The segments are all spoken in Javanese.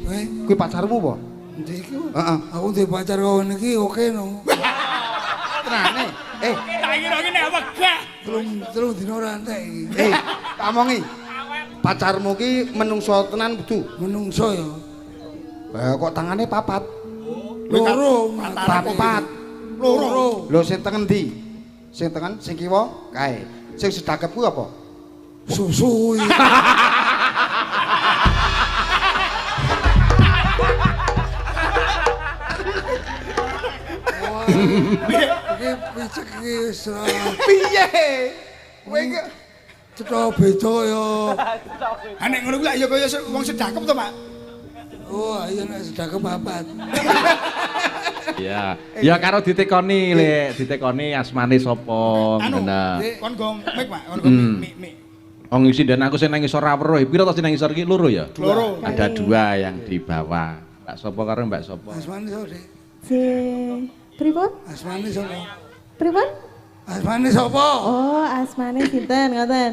Kuwi pacarmu apa? Endi iki? Heeh. Aku duwe pacar karo niki oke no. Tenane. Tak kira iki nek wegah. Telung dina ora entek iki. Tak omongi. Pacarmu ki menungso tenan kudu. Menungso ya. Kok tangane papat? Loro. Papat. Loro. Lho sing tengen ndi? Sing tengen, sing kiwa kae. Sing sedakep kuwi apa? Susu. Iki picek iki wis Piye? Kowe iki cetha beda ya. Ha nek ngono kuwi lak ya kaya wong sedakep to, Pak. Oh, iya nek sedekah papat. Iya. Ya karo ditekoni, Lek. Ditekoni asmane sapa? Ngono. Kon go mik, Pak. Kon go mik. Wong isi dan aku sing nang isor ra weruh. Piro to sing nang isor iki? Loro ya? Loro. Ada dua yang di bawah. Mbak sapa karo Mbak sapa? Asmane sapa, Dik? Pripun? Asmane sapa? Pripun? Asmane sapa? Oh, asmane sinten ngoten?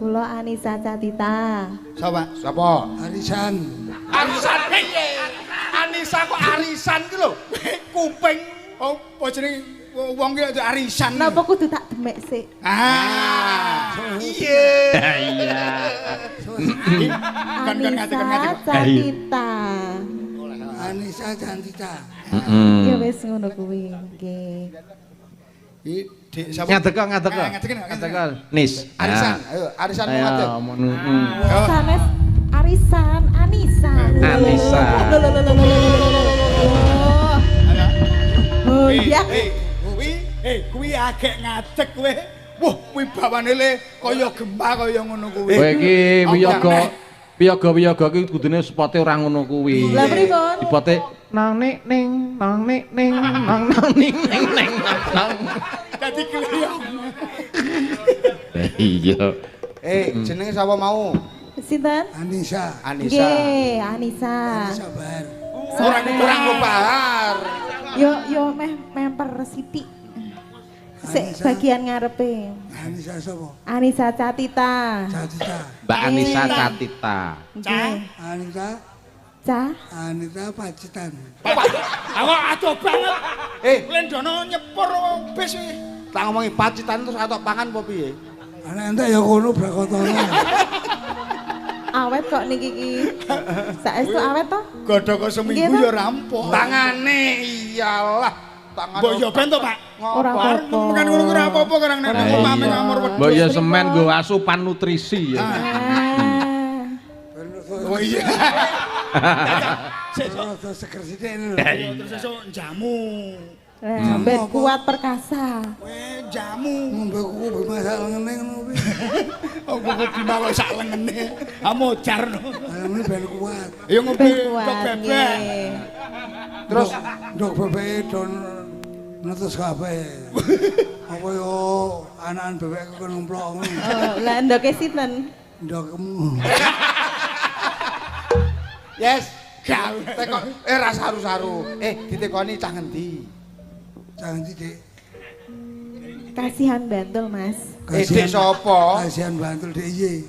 Kula Anissa Catita. Sapa? sapa? Arisan. Arisan piye? Anissa kok arisan ki lho. Kuping. Oh, apa jeneng wong ki arisan. Napa kudu tak demek sik? Iya. Iya. Kan ngati. Anissa Catita. Anissa Cantita. Ya wis ngono kuwi. Nggih. Iki Dik sapa? Ngadeg kok. Ngadeg. Nis. Arisan. Ayo, arisan ngadeg. Sanes arisan Anissa. Anissa. Oh iya. Kuwi agek ngadeg kowe. Wah, kuwi bawane le kaya gempa kaya ngono kuwi. Kowe iki wiyaga ki kudune spote ora ngono kuwi. Lah pripun? Spote nang ning nang ning nang. Dadi kliyong. Iya. Jenenge sapa mau? Sinten? Anissa. Anissa. Nggih, Anissa. Sabar. Kurang bahar. Yo memper sithik. Sik bagian ngarepe. Anissa sapa? Anissa Catita. Cantita. Mbak Anissa Catita. Nggih. Anissa. Cah. Anissa Pacitan. Aku adoh banget. Lendono nyepur bis iki. Tak ngomongi pacitan terus atok pangan apa piye? Anak entek ya kono brakotone. Awet kok niki iki. Saestu awet to? Godhok seminggu ya rampung. Tangane iyalah. Tangan. Mbok yo ben to, Pak. Ora apa-apa. Kan ngono ora apa-apa karang nek omah ngamur wedhus. Mbok ya semen nggo asupan nutrisi ya. Oh iya. Rada seger sithik lho. Terus esuk jamu. Ben kuat perkasa. Kowe jamu. Ngombe kuku masak ngene ngono kuwi. Oh, kuku bima kok sak lengene. Amojar no. Alhamdulillah ben kuat. Ya ngombe Ben tok kuat. bebek. Nggih. Terus ndok bebeke don netes kabeh. Apa yo anakan bebek kok nemplok ngono. Oh, lah ndoke sinten? Ndokmu. Yes. Tekok ra saru-saru. Ditekoni cah ngendi? Jangan Dik. Kasihan Bantul, Mas. Dik sapa? Kasihan Bantul DIY.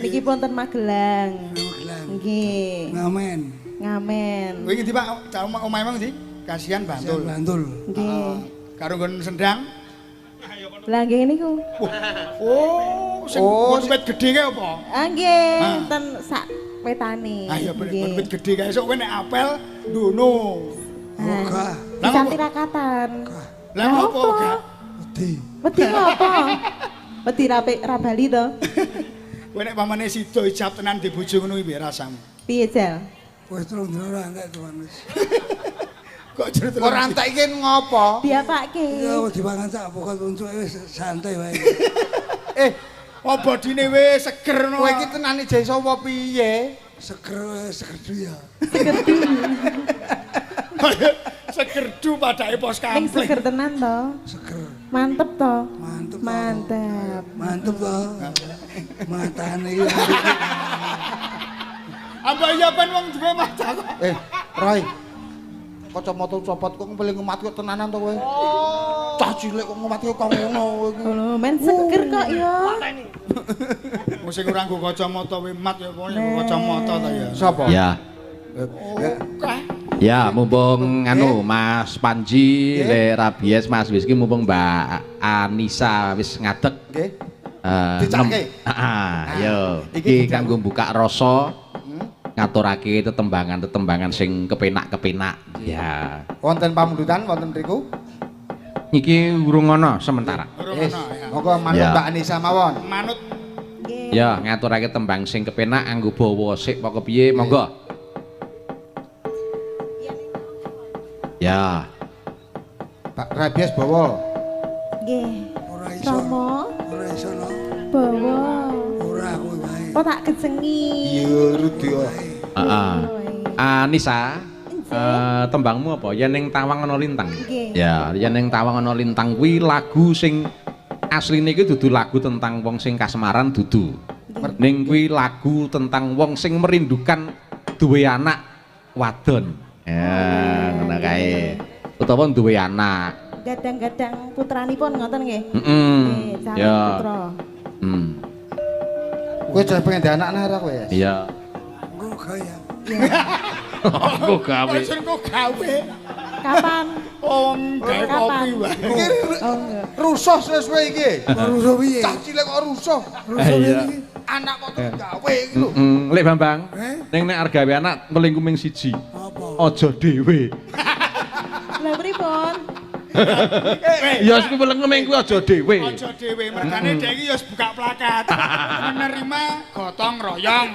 Niki ponten Magelang. Magelang. Nggih. Ngamen. Ngamen. Kowe ngendi, Pak? Cah omahe mang ndi? Kasihan Bantul. Bantul. Nggih. Karo nggon sendang. Lah nggih niku. Oh, sing nggon wit gedhe kae apa? Ah nggih, ten sak wetane. Ayo nggon wit gedhe kae esuk kowe nek apel ndono. Oga. Bisa tirakatan. Lah apa gak? Wedi. Wedi ngopo? Wedi ra bali to. Kowe nek pamane sida ijab tenan di bojo ngono piye rasamu? Piye, Jal? Wis terus dina ora entek tuan wis. Kok cerita Ora entek iki ngopo? Diapake? Ya wis dipangan sak pokok untuk wis santai wae. Oh bodine wis seger no. Kowe iki tenane jek sapa piye? Seger ya. Segerdu padake pos Ning kampling. seger tenan to. Seger. Mantep to. Mantep. Mantep. Mantep toh. Matane iki. Apa iya ben wong duwe mata kok. Roy. Kacamata copot kok paling ngemat kok tenanan to kowe. Oh, Cah cilik kok ngomati kok ngono iki. Lho, men seger kok ya. Wong sing ora nggo kacamata wimat ya pokoke nggo kacamata ta ya. Sapa? Ya. Oke. Ya, mumpung anu Mas Panji le rabies Mas Wis ki mumpung Mbak Anissa wis ngadeg. Nggih. Dicake. Heeh, yo. Iki kanggo buka rasa ngaturake tetembangan-tetembangan sing kepenak-kepenak. Ya. Wonten pamundutan wonten mriku? Iki urung ana sementara. Yes. ya. Monggo manut Ya. Mbak Anissa mawon. Manut Nggih. Ya, ngaturake tembang sing kepenak anggo bawa sik apa kepiye, monggo. Ya. Pak Rabies bawa. Nggih. Ora iso. Rama, Ora iso no. bawa. Ora aku wae. Oh tak kecengi. Iya, Rudi. Heeh. Anissa, tembangmu apa? Yen ning Tawang ana lintang. Nggih. Ya, yen ning Tawang ana lintang kuwi lagu sing asline iki dudu lagu tentang wong sing kasmaran dudu. Ning kuwi lagu tentang wong sing merindukan duwe anak wadon. Ya, ngono kae. Utawa duwe anak. Gadang-gadang putranipun ngoten nggih. Heeh. Nggih, calon Ya. putra. Kowe jare pengen ndek anak nara kowe ya? Iya. Engko gaya. Aku gawe. Wis kok gawe. Kapan? Gawe kopi wae. Oh enggak. Rusuh suwe-suwe iki. Rusuh piye? Cah cilik kok rusuh. Rusuh Iya. piye? Anak kok terus gawe iki lho. Lek Bambang, Eh? ning nek arep gawe anak ngeling kuming siji. Apa? Aja dhewe. Lah pripun? Ya wis kuwi kuming kuwi aja dhewe. Aja dhewe mergane dhek iki ya wis buka plakat. Menerima gotong royong.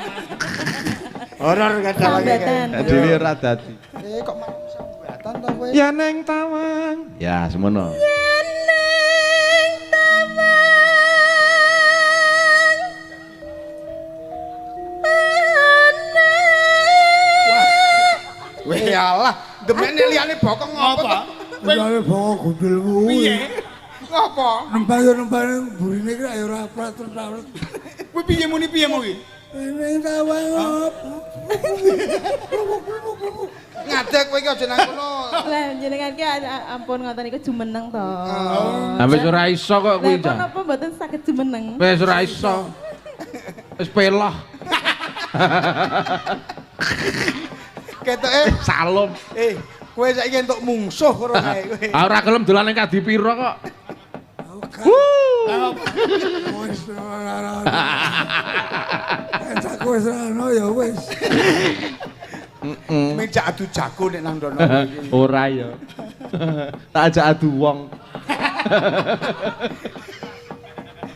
Horor kadang lagi. Sambatan. Dhewe ora dadi. Kok malah sambatan ta kowe? Ya neng Tawang. Ya semono. Weh alah, demene liyane bokong ngopo Apa? to? Wale bawa gundulmu. Piye? Ngopo? Nempel yo nempel burine ki ayo ora prater-prater. Kuwi piye muni piye mu iki? Ini Tawang apa? Ngadeg kowe iki aja nang kono. Lah jenengan ki ampun ngoten niku jumeneng to. Wis ora iso kok kuwi, Lah Cak. napa mboten saged jumeneng? Wis ora iso. Wis peloh. Ketoke, Salum. kowe saiki entuk mungsuh karo kae kowe. Ora gelem dolan ning Kadi Piro kok. Wis ora. Encak wis ono ya wis. Mejak adu jago nek nang dono. Ora ya. Tak ajak adu wong.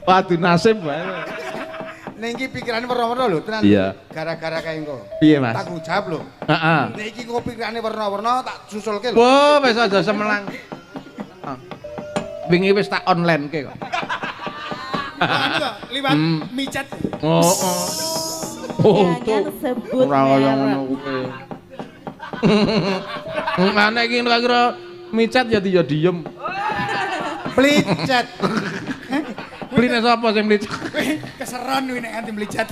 Adu nasib wae. Ning iki pikirane werna-werna lho, tenan. Iya. Gara-gara kae engko. Piye, Mas? Tanggung jawab lho. Heeh. Nek iki engko pikirane werna-werna tak susulke lho. Wah, wis aja semelang. Wingi wis tak online ke kok. Anu to, liwat micet. Oh. Jangan sebut Ora kaya ngono merek. kuwi. Mana iki kira micet ya diem. Plicet. Bline sapa sing micet? Kowe keseron kuwi nek nganti mlicet.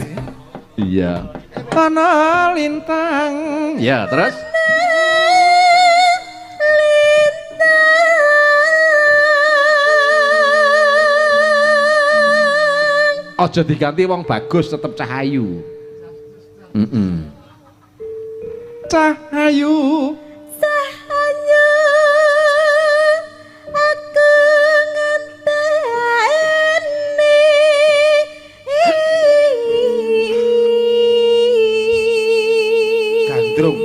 Iya. Ana lintang. Ya, terus? Aja diganti wong bagus tetep Cahayu. Cahayu. Hanya aku ngenteni. Gandrung.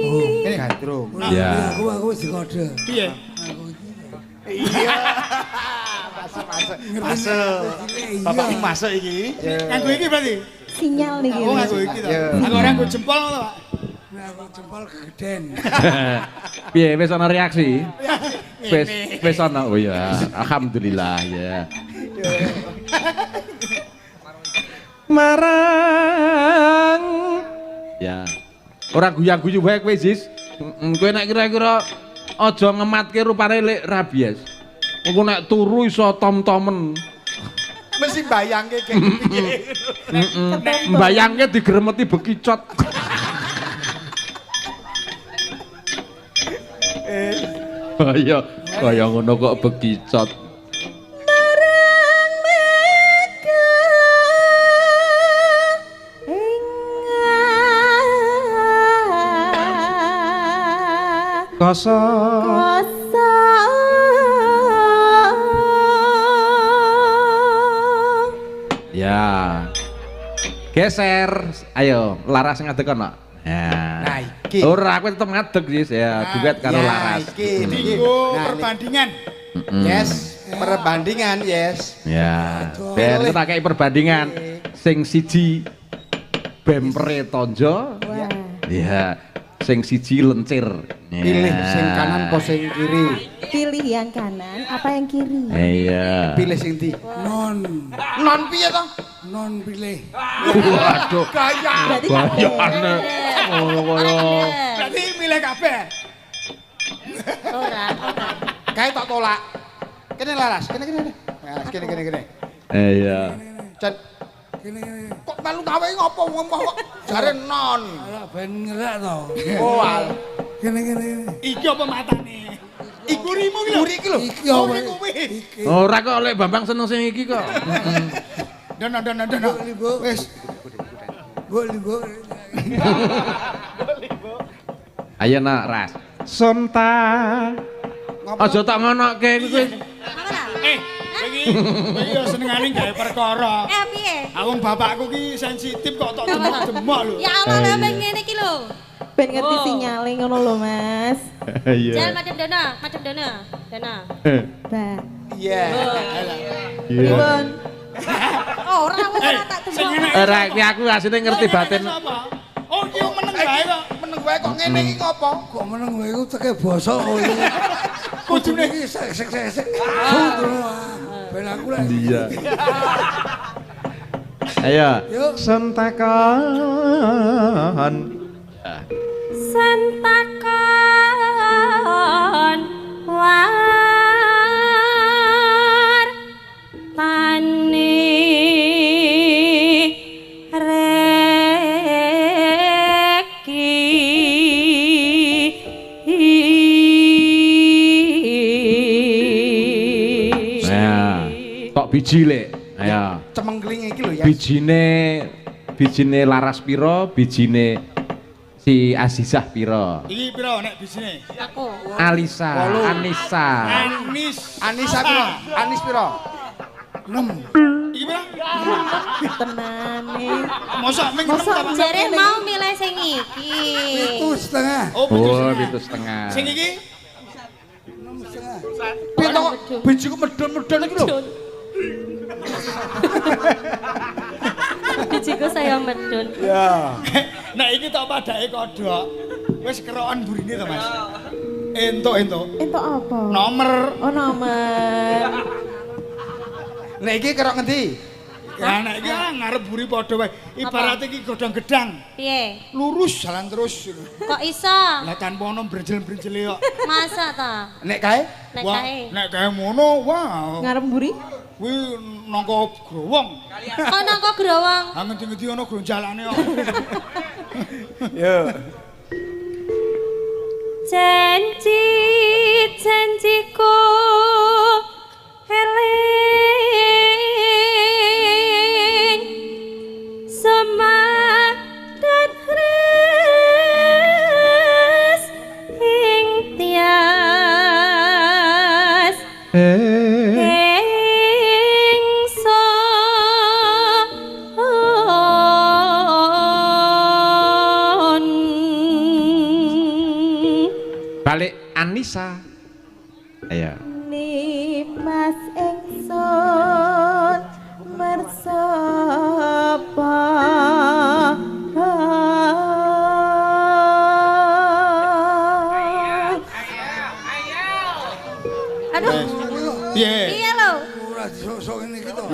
Ini gandrung. Ya. Aku wis dikode. Piye? Iya. Masuk. Bapak masuk iki. Nganggo iki berarti? Sinyal niki. Oh, nganggo iki to. Iya. Aku ora nggo jempol ngono, Pak. Nek aku jempol kegeden. Piye wis ana reaksi? Wis ana. Oh ya, alhamdulillah ya. Marang. Ya. Ora guyang-guyu wae kowe, Sis. Kowe nek kira-kira aja ngematke rupane lek rabies. Engko nek turu iso tom-tomen. Mesti bayangke kayak piye. Mbayangke digremeti bekicot. Kaya ngono kok bekicot. Kosong. Ya. Geser. Ayo, Laras ngadeg kono. Ya. Nah, iki. Ora, aku tetep ngadeg sih ya, duet karo Ya, Laras. iki. Dinggo Nah, perbandingan. Yes, perbandingan, yes. Ya, ben tak kei perbandingan. Sing siji bempere tonjo. Wah. Ya, sing siji lencir. Ya. Pilih sing kanan apa sing kiri. Pilih yang kanan apa yang kiri? Iya. Pilih sing ndi? Non Non piye to? non pilih. Waduh. Berarti Bayane. Ngono koyo. Berarti milih kabeh. ora. Kae tak tolak. Kene Laras, kene. Nah, kene. Iya. Jan Kene kok melu gawe ngopo ngomong kok jare non. ora ben ngerak to. Oh, al. Kene. Iki apa matane? Iku rimu ki lho. Guri iki lho. Iki apa? kuwi. Iki. Ora kok oleh Bambang seneng sing iki kok. Dono. Wis. Gol. Ayo nak Ras. Sonta. Aja tak ngonoke kuwi. Iki yo senengane gawe perkara. Piye? Aku bapakku ki sensitif kok tok demok lho. Ya Allah lha ben ngene iki lho. Ben ngerti sinyale ngono lho, Mas. Jal madhep Dona. Dona. Bah. Iya. Pripun? Oh, ora aku ora tak Sing demok. enak. Ora iki aku asline ngerti batin. Oh, iki yo meneng gawe kok. Meneng wae kok ngene iki ngopo? Kok meneng wae iku teke bosok kok iki. Kudune Iki sek. Ben aku lek. Iya. Ayo. Yuk. Sentakan. Santakon war tani reki. Nah, kok biji lek. Ayo. Cemengkling iki lho ya. Bijine Laras piro, bijine si Azizah piro. iki piro nek bisine? Aku. Alisa, Anissa. Anissa piro? Anis piro? 6. Iki piro? Tenane. Mosok ming Mosok ta, Mas? Jare mau milih sing iki. 7,5. Oh, Oh, betul. 7,5. Sing iki 6,5. Piye to kok bijiku medon-medon iki lho. Bijiku saya medun. Ya. Nek iki tok padake kodhok. Wis kerokan burine to, Mas. Entuk. Entuk apa? Nomor. Oh, nomor. Nek iki kerok ngendi? Ya nek iki ngarep buri padha wae. Ibarat iki godhong gedang. Piye? Lurus jalan terus. Kok iso? Lah tanpa ono brenjel-brenjele kok. Masa ta? Nek kae? Nek Wah, kae. nek kae ngono, wah. Ngarep mburi? Kuwi nangka growong. Kok nang kok growong? Ha ngendi-ngendi ono gronjalane kok. Yo. Janjiku eling semadan res ing tias Balik Anissa. Ayo. Ni Mas ingsun mersapa Aduh, Piye? iya lho. Ora sok-sok ngene iki to.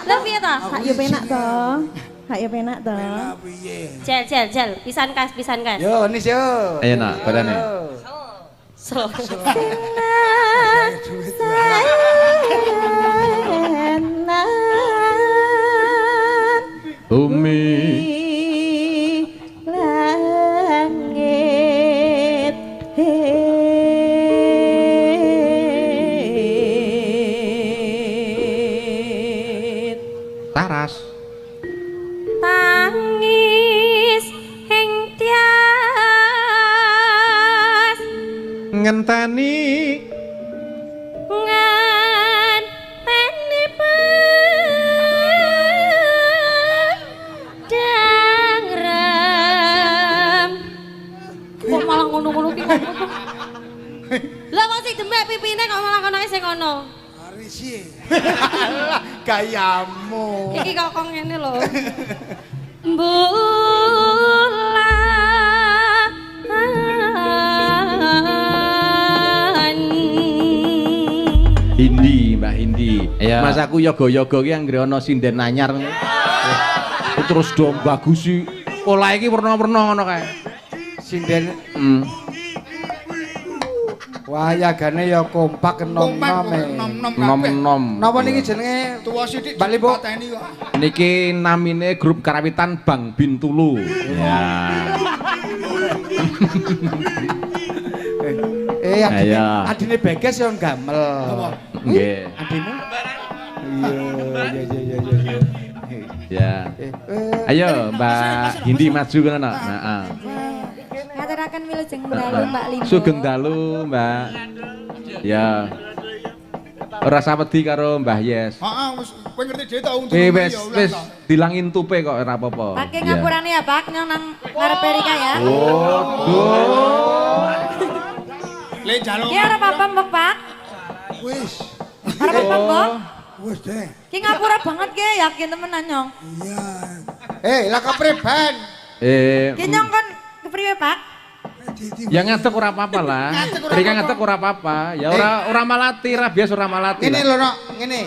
Lah piye ta? Hak yo penak to. Hak yo penak to. Lah piye? Jel, pisan kas. Yo, Nis yo. Ayo nak, badane. So. Bumi langit taras. Tangis ing tias ngenteni ngenteni padang kok malah ngono-ngono ki kok lah kok sing demek pipine kok malah kono sing ngono Arisi. Gayamu. iki kok ngene lho bulan Hindi, Mbak Hindi. Iya. Mas aku yoga-yoga ki anggere ana sinden anyar. Terus do bagus sih. Pola iki werna-werna ngono kae. Sinden Hmm. wayagane ya kompak nom-nom. Nom-nom. Napa niki jenenge Tuwa sithik Mbak Limpo? dipateni kok. Niki namine grup karawitan Bang Bintulu. Ya. Ayo. adine Beges ya gamel. Nggih. Adimu? Iya. Ya. Ayo Mbak Hindi maju kono. Heeh. Ngaturaken wilujeng dalu Mbak Limpo. Sugeng dalu, Mbak. Ya. Ora sawedi karo Mbah Yes. Heeh, wis kowe ngerti dhewe ta untung. Wis dilangin tupe kok ora apa-apa. Pakai ngapurane ya Pak, nyong nang ngarepe Rika ya. Waduh. Le jaluk. Ki ora apa-apa Mbok Pak. Wis. Ora apa-apa Mbok. Wis deh. Ki ngapura banget ki, yakin temenan nyong. Iya. Lah kepriben? Ki nyong kon kepriwe Pak? Ya ngadeg ora apa-apa lah. Rika ngadeg ora apa-apa. Ya ora malati, rabies ora malati. Ngene lah. lho nok, ngene.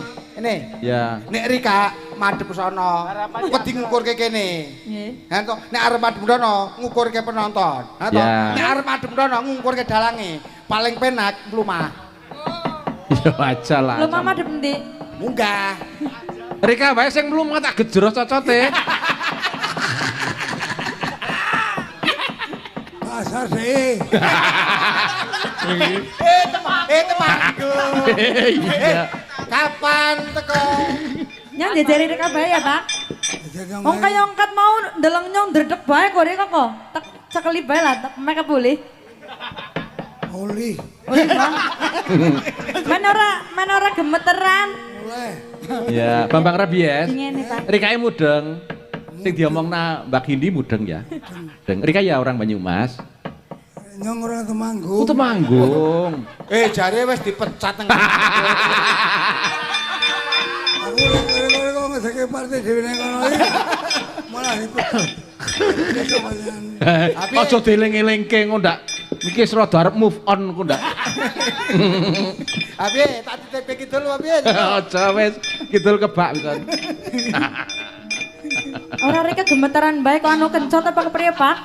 Ya. Nek Rika madhep sono, wedi ngukurke kene. Nggih. Ha to, nek arep madhep dono ngukurke penonton. Ha to, Ya. nek arep madhep dono ngukurke dalange. Paling penak mlumah. Ya aja lah. Lho Mama madhep ndi? Munggah. Rika bae sing mlum tak gejros cocote. Pasar sih. Temanku. Iya. Kapan teko? Nyong jejeri Rika bae ya Pak. Jaga Wong kaya angkat mau ndeleng nyong dredeg bae kok Rika kok. Tak cekeli bae lah, tak make boleh. Oli. Boleh Bang. Men ora gemeteran. Oleh. Ya, Bambang Rabies. Ngene Pak. Rikae mudeng. Sing diomongna Mbak Hindi mudeng ya. Deng. Rika ya orang Banyumas. Nyong ora Temanggung. Temanggung. Jare wis dipecat nang. Aku kok ngeseke partai dhewe nang kono iki. Malah dipecat. Aja dieling-elingke kok ndak. Iki wis rada arep move on kok ndak. Abi, tak titip kidul Abi. Aja wis kidul kebak pisan. Ora Rika gemeteran bae kok anu kencot apa kepriye Pak?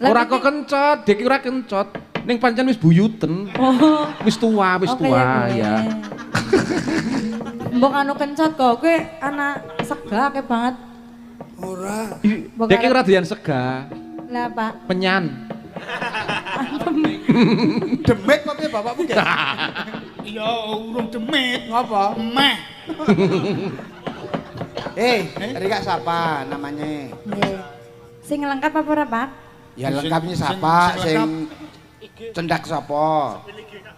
Ora kok kencot, dek ora kencot. Ning pancen wis buyuten. Oh. Wis tua Oke, ya. Mbok anu kencot kok, kowe anak sega akeh banget. Ora. Dek ora doyan sega, Lah Pak. penyan. Demit apa piye bapakmu ge? Ya urung demit. Ngopo? Meh. Rika siapa namanya? Nggih. Sing lengkap apa ora Pak? Ya lengkapnya siapa? Sing cendak sapa?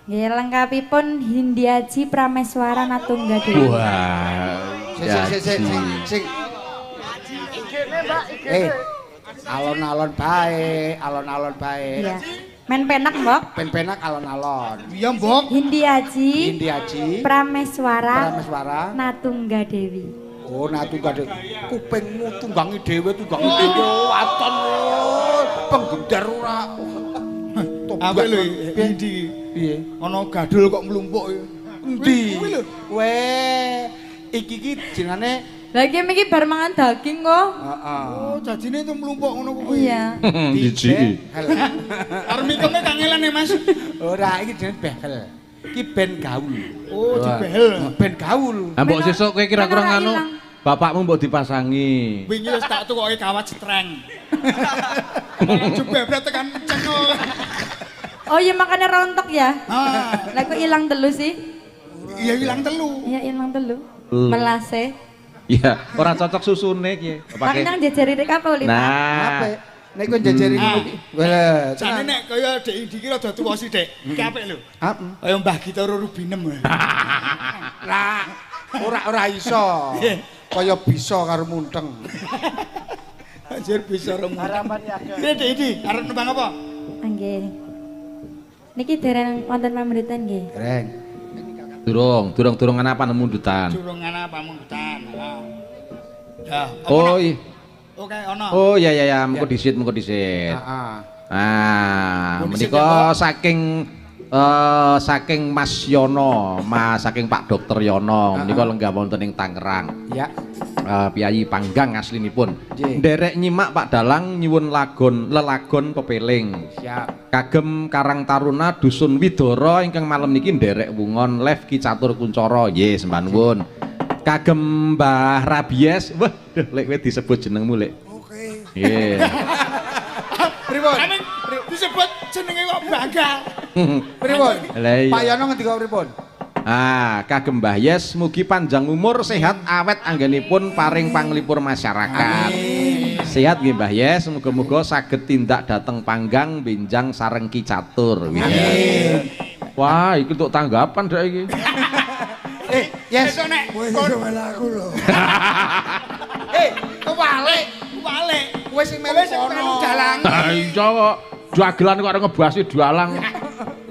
Nggih lengkapipun Hindiaji Prameswara Natunggadewi. Wah. Sing. Alon-alon bae, alon-alon bae. Iya. Men penak Mbok. Pen-penak alon-alon. Iya, Mbok. Hindiaji Indi Aji, Prameswara Prameswara. Natunggadewi. Oh, natu gade. Kupingmu tunggangi dhewe. Waton. Penggedar ora. Apa lho Indi? Piye? Ana gadul kok mlumpuk ya. Endi? Kuwi lho. Weh, iki jenenge Lagi iki bar mangan daging kok. heeh. Oh, jadine itu mlumpuk ngono kuwi. Iya. Biji. Arep mikeme kangelan ya, Mas. Ora, iki jenenge behel. Iki ben gaul. Oh, dibehel. Ben gaul. Mbok sesuk kowe kira-kira Men ora nganu ilang. bapakmu mbok dipasangi. Wingi wis tak tukoke kawat streng. Jebebret tekan cengol. Oh iya makanya rontok ya. Ah, Lah kok ilang telu sih? iya ilang telu. Iya ilang telu. Hmm. Melase. Iya, ora cocok susune ki. Pak nang jejeri Rika apa Oli? Nah, Apa? Nek kowe njajari ngono ki. Wah, Jane nek kaya Dek Indi ki rada tuwa sih, Dek. Iki apik lho. Heeh. Kaya Mbah Gita Roro Binem. Lah, ora iso. Kaya bisa karo munteng. Anjir bisa remu. Harapan ya. Dek Indi, arep nembang apa? Nggih. Niki dereng wonten pamundutan nggih. Reng. Durung ana pamundutan. Durung ana pamundutan. Dah. Oh iya. Oke, ono. Oh iya mengko disit. Heeh. Menika saking Mas Yono, saking Pak Dokter Yono, menika lenggah wonten ing Tangerang. Ya. Piyayi Panggang aslinipun. Nggih. Nderek nyimak Pak Dalang nyuwun lelagon pepeling. Siap. Kagem Karang Taruna Dusun Widoro ingkang malam niki nderek wungon live Ki Catur Kuncoro. Nggih, sembah nuwun. Kagem Mbah Rabies. Wah, lek kowe disebut jenengmu lek. Oke. Nggih. Pripun? Amin disebut jenenge kok bangga. Pripun? Lah iya. Pak Yono ngendika pripun? Kagem Mbah Yes mugi panjang umur, sehat awet anggenipun paring panglipur masyarakat. Sehat nggih Mbah Yes, muga-muga saged tindak dhateng panggang benjang sareng Ki Catur. Amin. Wah, iki untuk tanggapan dak iki. Yes. Esuk nek Kowe iso melaku lho. Kewalik. Kowe sing melu kono. dalang. Ha iya kok. Dagelan kok ora ngebasi dalang.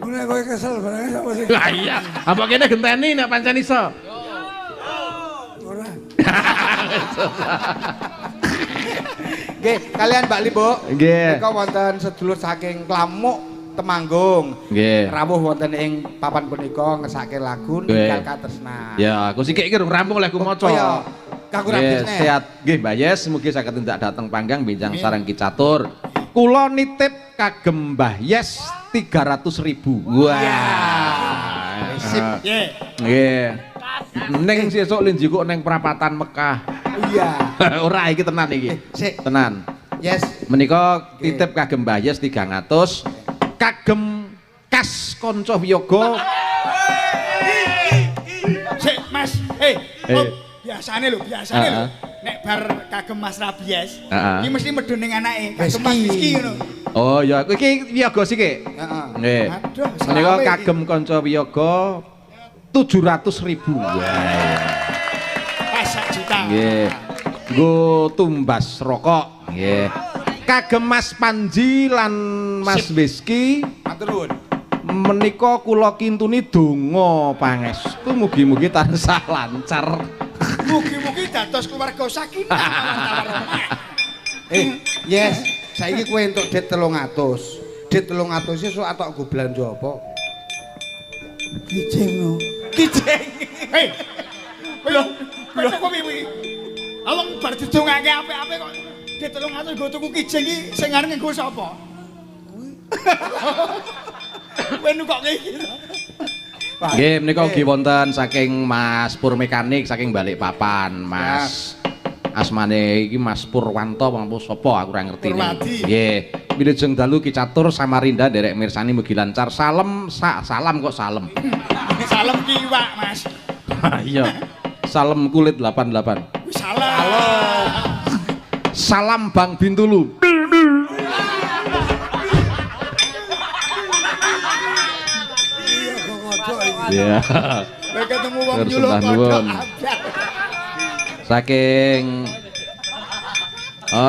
Nek kowe kesel barang sapa sing Lah iya, apa kene genteni nek pancen iso. ora. Nggih, kalian Mbak Limbo. Nggih. Menika wonten sedulur saking Klamuk Temanggung. Nggih. Rawuh wonten ing papan punika ngesake lagu Ninggal Katresnan. Ya, aku sikik iki rung rampung oleh ku maca. Oh ya, kanggo Rabies nek. Sehat nggih Mbak Yes, mugi saged tindak dhateng panggang benjang sareng Ki Catur. Kula nitip kagem Mbah Yes 300.000. Wah. Sip. Nggih. Nggih. Ning sesuk linjikuk ning perapatan Mekah. Iya. Ora iki tenan iki. Sik. Tenan. Yes. Menika titip kagem Mbah Yes 300. Kagem Kas Kanca Wiyaga. Sik, Mas. Biasane lho. Nek bar kagem Mas Rabies, iki mesti medun ning anake, kagem Mas Rizky ngono. Oh ya, iki wiyaga siki. Heeh. Nggih. Aduh, Menika selawe iki. kagem kanca wiyaga 700.000. Pas 1 juta. Nggih. Nggo tumbas rokok. Nggih. Kagem Mas Panji lan Mas Wizky Matur nuwun. menika kula kintuni donga pangestu mugi-mugi tansah lancar. Mugi-mugi dados keluarga sakinah. Yes. Saiki kowe entuk dit 300. Dit 300 sesuk atok go blanja apa? Kijing no. Kijeng. Lho, kok piye? Awang bar didongake apik-apik kok di 300 nggo tuku kijeng iki sing arep nggo sapa? Kowe nukokke iki. Nggih, menika ugi wonten saking Mas Pur Mekanik saking Balikpapan, Mas. Asmane iki Mas Purwanto apa sapa aku ora ngerti. Purwadi. Nggih. Wilujeng dalu Ki Catur Samarinda nderek mirsani mugi lancar. Salam kok salem. Salam kiwak, Mas. Iya. Salam kulit 88. Wis salam. Salam Bang Bintulu. Iya kok ngodok iki. Iya. Kowe ketemu wong Terus nyuluk sembah kodhok nuwun. abjad.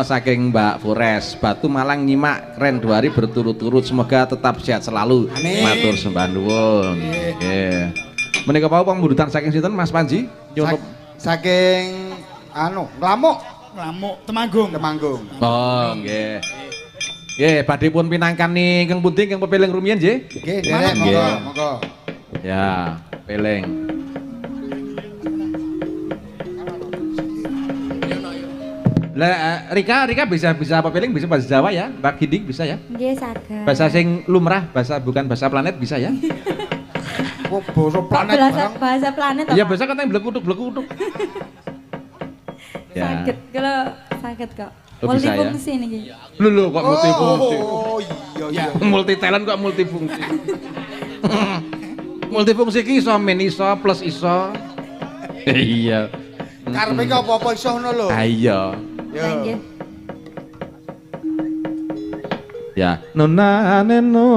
Saking Mbak Fures, Batu Malang nyimak keren 2 hari berturut-turut, semoga tetap sehat selalu. Amin. Matur sembah nuwun. Nggih. Menika pau pamburutan saking sinten Mas Panji? Nyukup. Saking Klamuk Ngamuk Temanggung. Temanggung. Oh, nggih. Nggih, badhe pun pinangkani ingkang pundi ingkang pepeling rumiyin nggih? Nggih, derek monggo, Nggih. monggo. Ya, peling. Lah Rika bisa pepeling, bisa bahasa Jawa ya? Mbak Gidik bisa ya? Nggih saged. Bahasa sing lumrah, bukan bahasa planet bisa ya? Kok basa planet Bahasa barang. planet Iya, apa? bahasa katanya blekutuk. Ya. Saged kalau saged kok. Oh, bisa ya? Multifungsi niki. Lho kok multifungsi. Oh iya. Multi talent kok multifungsi. Multifungsi ki iso min iso plus iso. Iya. Karepe ki apa-apa iso ngono lho. Ah iya. Yo. Nggih. Ya, nona neno.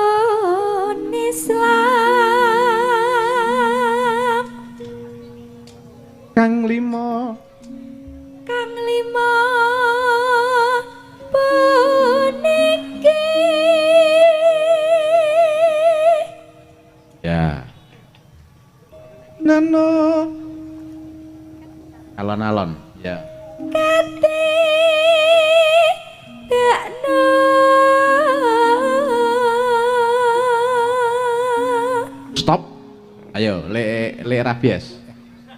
Rukun Islam Kang limo. kang lima puniki. Ya. Nano. Alon-alon, ya. Kati dakno Stop. Ayo, le rabies.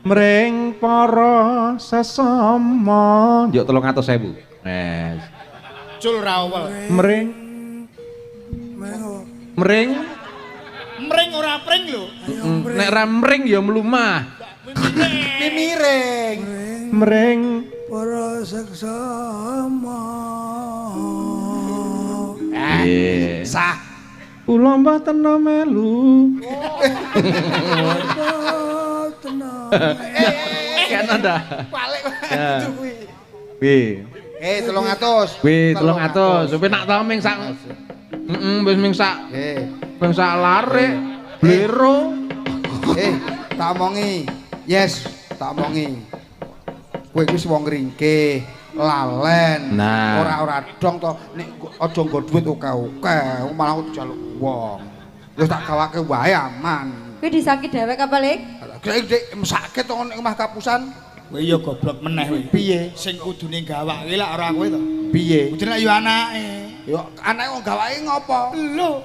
Mring para sesama. Yo 300.000. Wes. Cul rawel. Mring. Mengo. Mring. Mring ora pring lho. Nek ra mring ya mlumah. Mimiring. Mring. Para seksama. Nggih. Sah. Kula mboten melu. Tenang. Kan ada. Balik Ya. itu kuwi. Wih. 300. Wih, 300. Supaya nak tau ming sak. Wis ming sak. Ming sak lare. Blero. Tak omongi. Yes, tak omongi. Kowe iki wong ringkih, lalen. Nah. Ora dong to nek aja nggo dhuwit oke-oke, malah njaluk wong. Wis tak gawake wae aman. Kuwi disakit dhewek apa, Lik? Dik mesake to nek omah kapusan. Kowe ya goblok meneh kowe. Piye? Sing kudune gawake lak ora kowe to. Piye? Kudune yo anake. Yo anake wong gawake ngopo? Lho.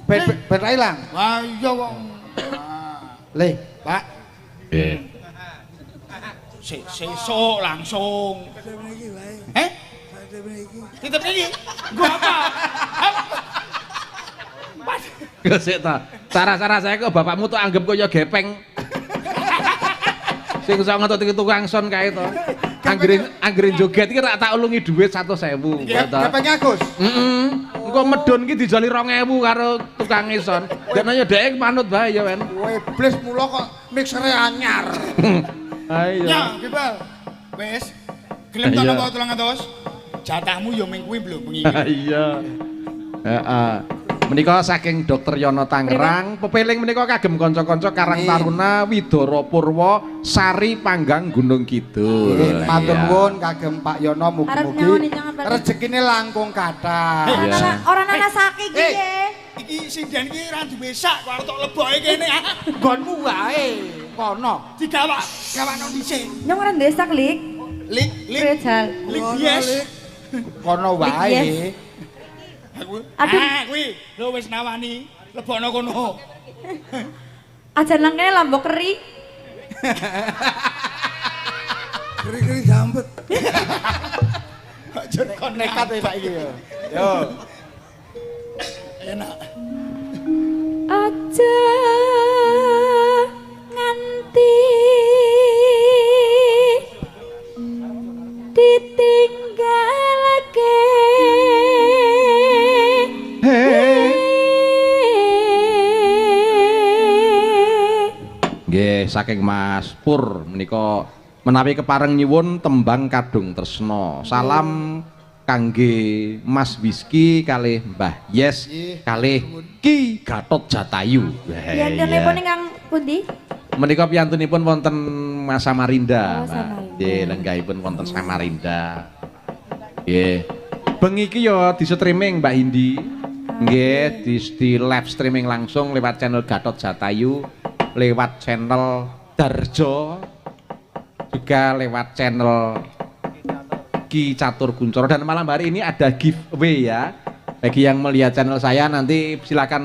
Ben ra ilang. Wah iya wong. Le, Pak, Nggih. sesuk langsung. Titip niki wae. Titip niki. Titip iki. Gua apa? Gesek ta. Cara-cara saya kok bapakmu tuh anggap kaya gepeng. Sing iso ngetuk tukang son kae to. Anggere joget iki tak ulungi dhuwit 100.000 to. Gepeng Agus. Heeh. Engko medun ki dijali 2.000 karo tukang son. Dene ya dhek manut bae ya, Wen. Kowe iblis mula kok mixere anyar. Ayo. Ya, Bibel. Wis. Gelem to Iya. napa 300? Jatahmu yo ming kuwi blok bengi. Iya. Heeh. Menika saking Dr. Yono Tangerang, pepeling menika kagem kanca-kanca Karang Taruna Widara Purwa Sari Panggang Gunung Kidul. Matur Iya. nuwun kagem Pak Yono Arep mugi-mugi nyawoni jangan Pak. rezekine langkung kathah. Iya. Ora ana sakit iki ye. Iki sinden iki ra duwe sak kok arep tok leboke kene. Nggonmu wae kono. Digawak, gawakno dhisik. Nyong ora ndesak, Lik. Lik, Rejal. lik yes. Kono wae. Yes. Aku. Aduh. Kuwi lho wis nawani lebokno kono. Ajan nang kene lambok keri. Keri-keri jambet. Aja kon Nekat ya saiki ya. Yo. enak. Aja nganti ditinggalake. Nggih, saking Mas Pur menika menawi kepareng nyuwun tembang kadung tresna. Salam kangge Mas Whisky kalih Mbah Yes kalih Ki Gatot Jatayu. Piyantunipun ingkang pundi? Menika piyantunipun wonten Mas Samarinda. Oh, Samarinda. Nggih, lenggahipun wonten Samarinda. Nggih. Bengi iki ya di streaming Mbak Hindi. Nggih, di live streaming langsung lewat channel Gatot Jatayu, lewat channel Darjo, juga lewat channel Ki Catur Kuncoro, dan malam hari ini ada giveaway ya. Bagi yang melihat channel saya nanti silakan